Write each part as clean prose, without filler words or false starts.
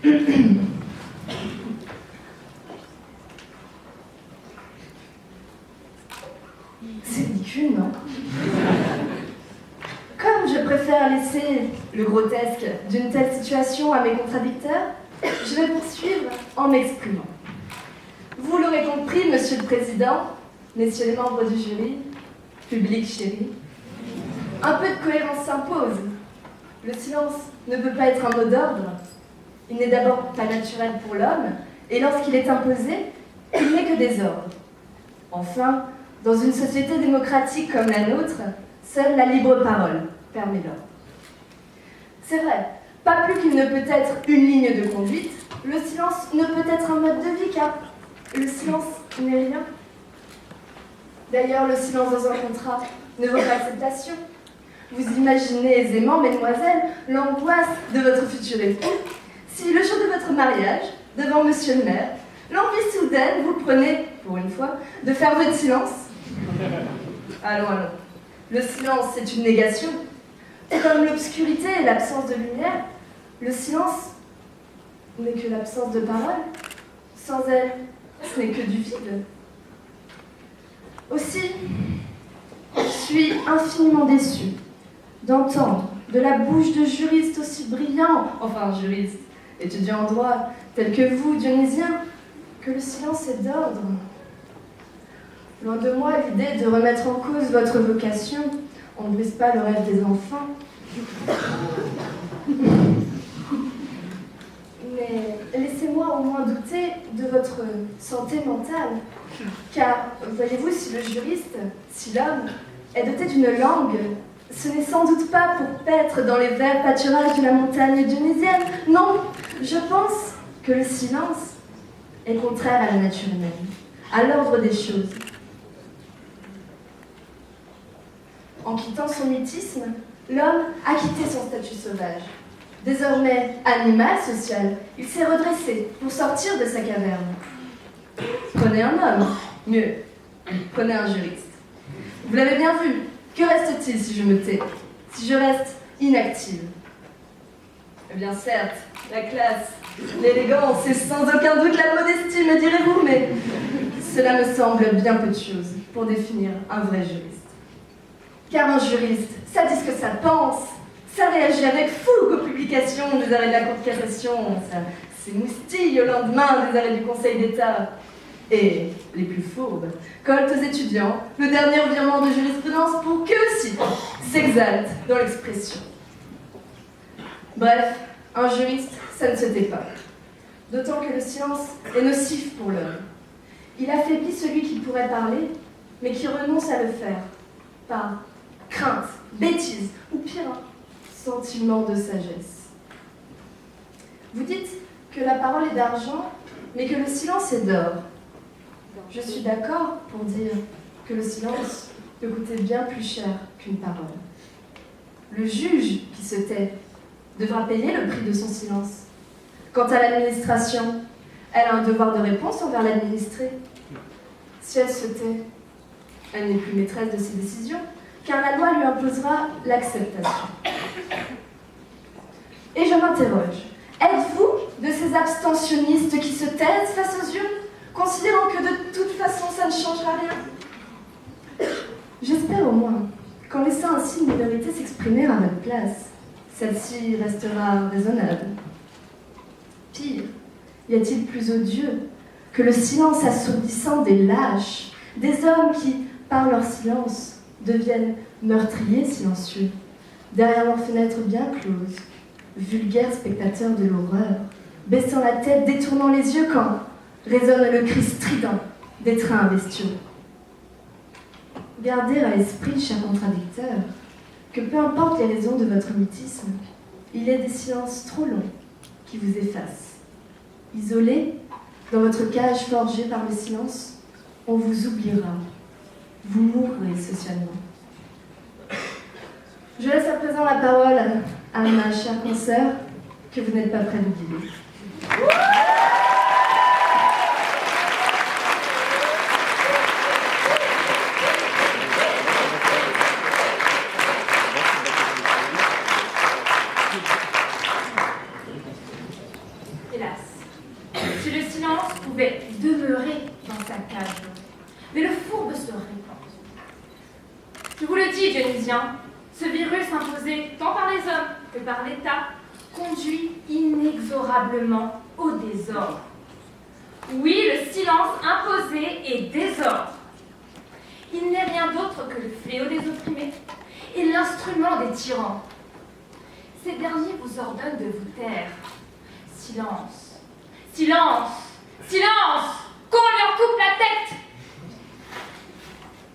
C'est ridicule, non? Comme je préfère laisser le grotesque d'une telle situation à mes contradicteurs, je vais poursuivre en m'exprimant. Vous l'aurez compris, Monsieur le Président, messieurs les membres du jury, public chéri, un peu de cohérence s'impose. Le silence ne peut pas être un mot d'ordre. Il n'est d'abord pas naturel pour l'homme, et lorsqu'il est imposé, il n'est que désordre. Enfin, dans une société démocratique comme la nôtre, seule la libre parole permet l'ordre. C'est vrai, pas plus qu'il ne peut être une ligne de conduite, le silence ne peut être un mode de vie, car le silence n'est rien. D'ailleurs, le silence dans un contrat ne vaut pas acceptation. Vous imaginez aisément, mesdemoiselles, l'angoisse de votre futur époux si le jour de votre mariage, devant monsieur le maire, l'envie soudaine vous prenez, pour une fois, de faire votre silence. Allons. Le silence, c'est une négation. Comme l'obscurité et l'absence de lumière, le silence n'est que l'absence de parole. Sans elle, ce n'est que du vide. Aussi, je suis infiniment déçue d'entendre de la bouche de juristes aussi brillants, enfin juristes, étudiants en droit, tels que vous, Dionysiens, que le silence est d'ordre. Loin de moi l'idée de remettre en cause votre vocation. On ne brise pas le rêve des enfants. Mais laissez-moi au moins douter de votre santé mentale. Car, voyez-vous, si le juriste, si l'homme, est doté d'une langue, ce n'est sans doute pas pour paître dans les verts pâturages de la montagne dionysienne. Non, je pense que le silence est contraire à la nature humaine, à l'ordre des choses. En quittant son mutisme, l'homme a quitté son statut sauvage. Désormais animal social, il s'est redressé pour sortir de sa caverne. Prenez un homme, mieux, prenez un juriste. Vous l'avez bien vu, que reste-t-il si je me tais, si je reste inactive? Eh bien certes, la classe, l'élégance et sans aucun doute la modestie, me direz-vous, mais cela me semble bien peu de choses pour définir un vrai juriste. Car un juriste, ça dit ce que ça pense, ça réagit avec fougue aux publications des arrêts de la Cour de cassation, ça s'émoustille au lendemain des arrêts du Conseil d'État. Et les plus fourbes collent aux étudiants le dernier revirement de jurisprudence pour qu'eux aussi s'exaltent dans l'expression. Bref, un juriste, ça ne se tait pas. D'autant que le silence est nocif pour l'homme. Il affaiblit celui qui pourrait parler, mais qui renonce à le faire, par crainte, bêtise, ou pire, sentiment de sagesse. Vous dites que la parole est d'argent, mais que le silence est d'or. Je suis d'accord pour dire que le silence peut coûter bien plus cher qu'une parole. Le juge qui se tait devra payer le prix de son silence. Quant à l'administration, elle a un devoir de réponse envers l'administré. Si elle se tait, elle n'est plus maîtresse de ses décisions, car la loi lui imposera l'acceptation. Et je m'interroge, êtes-vous de ces abstentionnistes qui se taisent face aux urnes, considérant que de toute façon ça ne changera rien? J'espère au moins qu'en laissant ainsi une minorité s'exprimer à notre place, celle-ci restera raisonnable. Pire, y a-t-il plus odieux que le silence assourdissant des lâches, des hommes qui, par leur silence, deviennent meurtriers silencieux, derrière leurs fenêtres bien closes, vulgaires spectateurs de l'horreur, baissant la tête, détournant les yeux quand résonne le cri strident des trains bestiaux. Gardez à l'esprit, chers contradicteurs, que peu importe les raisons de votre mutisme, il est des silences trop longs qui vous effacent. Isolés, dans votre cage forgée par le silence, on vous oubliera. Vous mourrez socialement. Je laisse à présent la parole à ma chère consoeur, que vous n'êtes pas près d'oublier. hélas, si le silence pouvait demeurer dans sa cage, mais le fourbe se répand. Je vous le dis, Dionysiens, ce virus imposé tant par les hommes que par l'État conduit inexorablement au désordre. Oui, le silence imposé est désordre. Il n'est rien d'autre que le fléau des opprimés et l'instrument des tyrans. Ces derniers vous ordonnent de vous taire. Silence, silence, silence, qu'on leur coupe la tête.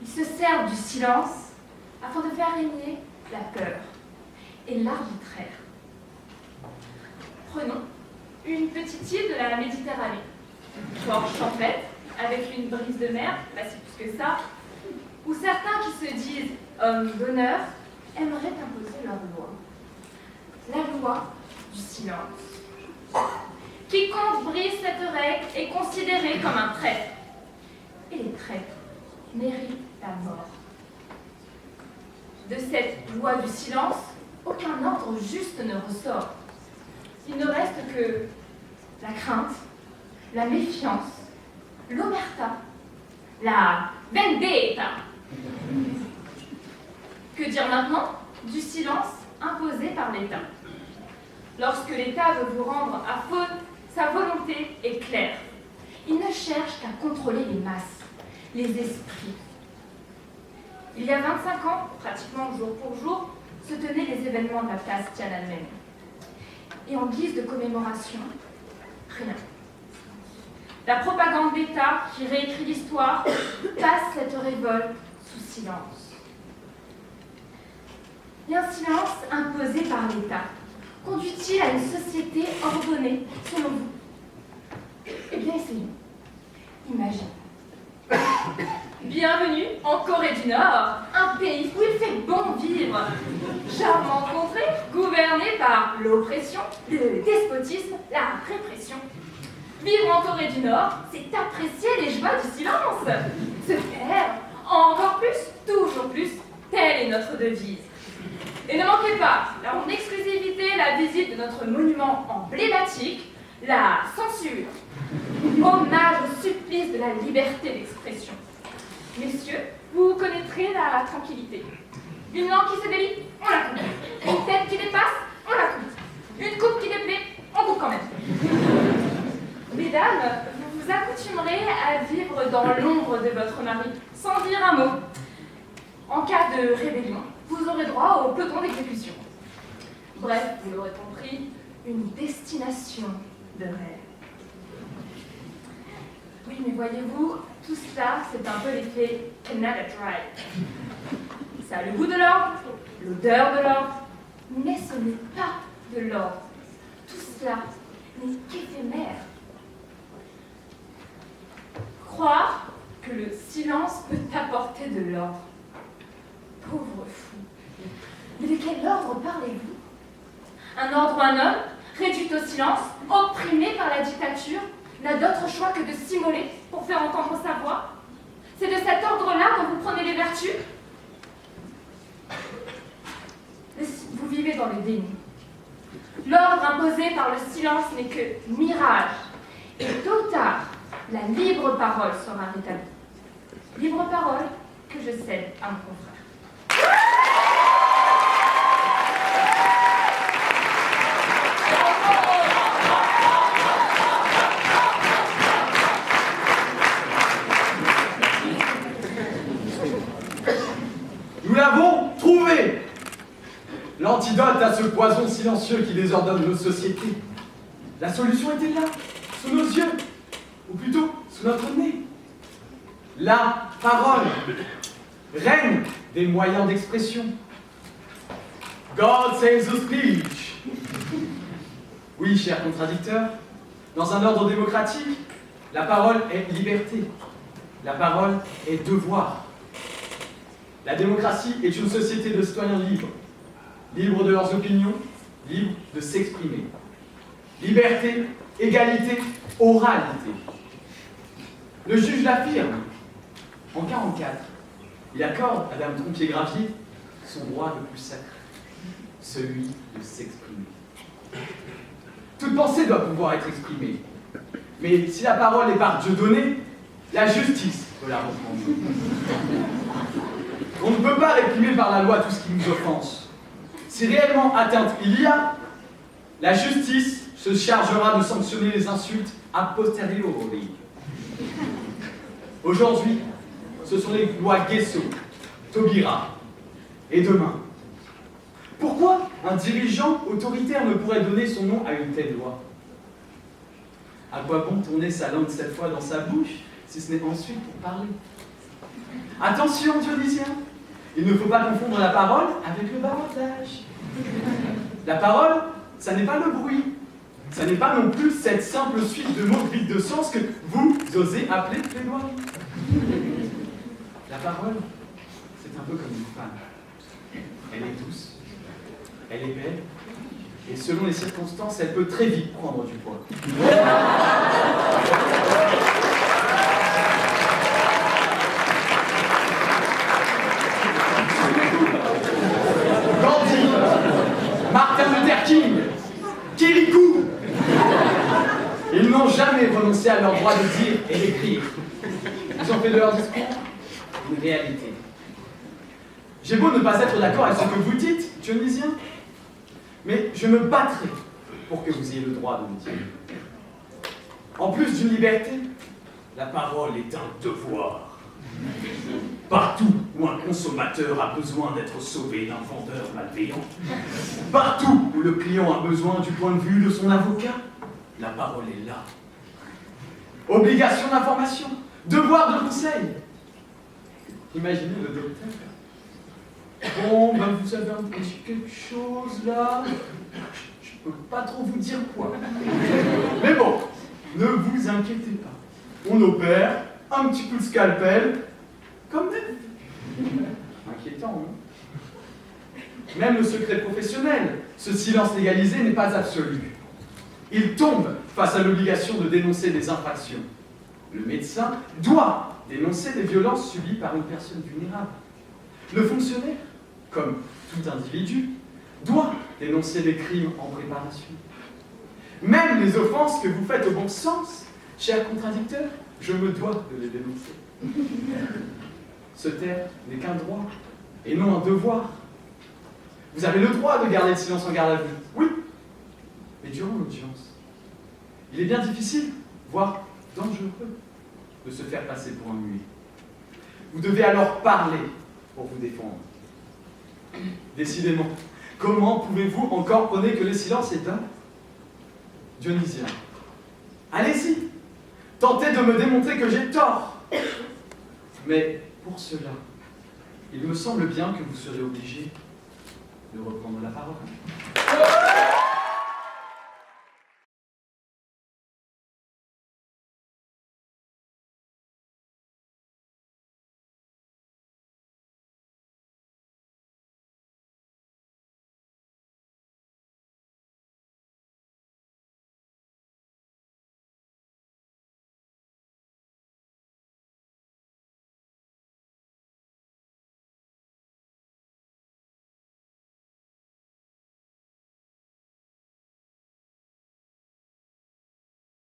Ils se servent du silence afin de faire régner la peur et l'arbitraire. Prenons une petite île de la Méditerranée, fort champêtre, avec une brise de mer, pas si plus que ça, où certains qui se disent hommes d'honneur aimeraient imposer leur loi. La loi du silence. Quiconque brise cette règle est considéré comme un traître. Et les traîtres méritent la mort. De cette loi du silence, aucun ordre juste ne ressort. Il ne reste que la crainte, la méfiance, l'omerta, la vendetta. Que dire maintenant du silence imposé par l'État? Lorsque l'État veut vous rendre à faute, sa volonté est claire. Il ne cherche qu'à contrôler les masses, les esprits. Il y a 25 ans, pratiquement jour pour jour, se tenaient les événements de la place Tiananmen. Et en guise de commémoration, rien. La propagande d'État qui réécrit l'histoire passe cette révolte sous silence. Et un silence imposé par l'État conduit-il à une société ordonnée selon vous? Eh bien, essayons. Imaginez. Bienvenue en Corée du Nord, un pays où il fait bon vivre. Charmant contrée, gouvernée par l'oppression, le despotisme, la répression. Vivre en Corée du Nord, c'est apprécier les joies du silence. Se taire, encore plus, toujours plus, telle est notre devise. Et ne manquez pas, en exclusivité, la visite de notre monument emblématique, la censure. Hommage au supplice de la liberté d'expression. Messieurs, vous connaîtrez la tranquillité. Une langue qui se délie, on la coupe. Une tête qui dépasse, on la coupe. Une coupe qui déplaît, on coupe quand même. Mesdames, vous vous accoutumerez à vivre dans l'ombre de votre mari, sans dire un mot. En cas de rébellion, vous aurez droit au peloton d'exécution. Bref, vous l'aurez compris, une destination de rêve. Oui, mais voyez-vous, tout cela, c'est un peu l'effet Canada Dry. Ça a le goût de l'ordre, l'odeur de l'ordre, mais ce n'est pas de l'ordre. Tout cela n'est qu'éphémère. Croire que le silence peut apporter de l'ordre. Pauvre fou. Mais de quel ordre parlez-vous? Un ordre où un homme, réduit au silence, opprimé par la dictature, n'a d'autre choix que de s'immoler pour faire entendre sa voix? C'est de cet ordre-là dont vous prenez les vertus? Vous vivez dans le déni. L'ordre imposé par le silence n'est que mirage. Et tôt ou tard, la libre parole sera rétablie. Libre parole que je cède à mon confrère. Nous l'avons trouvé! L'antidote à ce poison silencieux qui désordonne nos sociétés. La solution était là, sous nos yeux, ou plutôt sous notre nez. La parole, reine des moyens d'expression. God save the speech. Oui, cher contradicteur, dans un ordre démocratique, la parole est liberté. La parole est devoir. La démocratie est une société de citoyens libres, libres de leurs opinions, libres de s'exprimer. Liberté, égalité, oralité. Le juge l'affirme. En 1944, il accorde à Dame Trompier-Gravier son droit le plus sacré, celui de s'exprimer. Toute pensée doit pouvoir être exprimée. Mais si la parole est par Dieu donnée, la justice peut la reprendre. On ne peut pas réprimer par la loi tout ce qui nous offense. Si réellement atteinte il y a, la justice se chargera de sanctionner les insultes a posteriori. Aujourd'hui, ce sont les lois Guesso, Taubira, et demain. Pourquoi un dirigeant autoritaire ne pourrait donner son nom à une telle loi? À quoi bon tourner sa langue cette fois dans sa bouche, si ce n'est ensuite pour parler? Attention, Dionysien, il ne faut pas confondre la parole avec le bavardage. La parole, ça n'est pas le bruit. Ça n'est pas non plus cette simple suite de mots vides de sens que vous osez appeler plaidoirie. La parole, c'est un peu comme une femme. Elle est douce, elle est belle, et selon les circonstances, elle peut très vite prendre du poids. Gandhi, Martin Luther King, Kirikou, ils n'ont jamais renoncé à leur droit de dire et d'écrire. Ils ont fait de leur discours une réalité. J'ai beau ne pas être d'accord avec ce que vous dites, Dionysien, mais je me battrai pour que vous ayez le droit de le dire. En plus d'une liberté, la parole est un devoir. Partout où un consommateur a besoin d'être sauvé d'un vendeur malveillant, partout où le client a besoin du point de vue de son avocat, la parole est là. Obligation d'information, devoir de conseil. Imaginez le docteur. Bon, ben vous avez un petit quelque chose là. Je peux pas trop vous dire quoi. Mais bon, ne vous inquiétez pas. On opère, un petit coup de scalpel, comme d'habitude. Inquiétant, non? Même le secret professionnel, ce silence légalisé n'est pas absolu. Il tombe face à l'obligation de dénoncer des infractions. Le médecin doit dénoncer des violences subies par une personne vulnérable. Le fonctionnaire, comme tout individu, doit dénoncer des crimes en préparation. Même les offenses que vous faites au bon sens, chers contradicteurs, je me dois de les dénoncer. Se taire n'est qu'un droit, et non un devoir. Vous avez le droit de garder le silence en garde à vue, oui, mais durant l'audience, il est bien difficile, voire dangereux, de se faire passer pour un muet. Vous devez alors parler pour vous défendre. Décidément, comment pouvez-vous encore prôner que le silence est un Dionysien? Allez-y, tentez de me démontrer que j'ai tort. Mais pour cela, il me semble bien que vous serez obligé de reprendre la parole.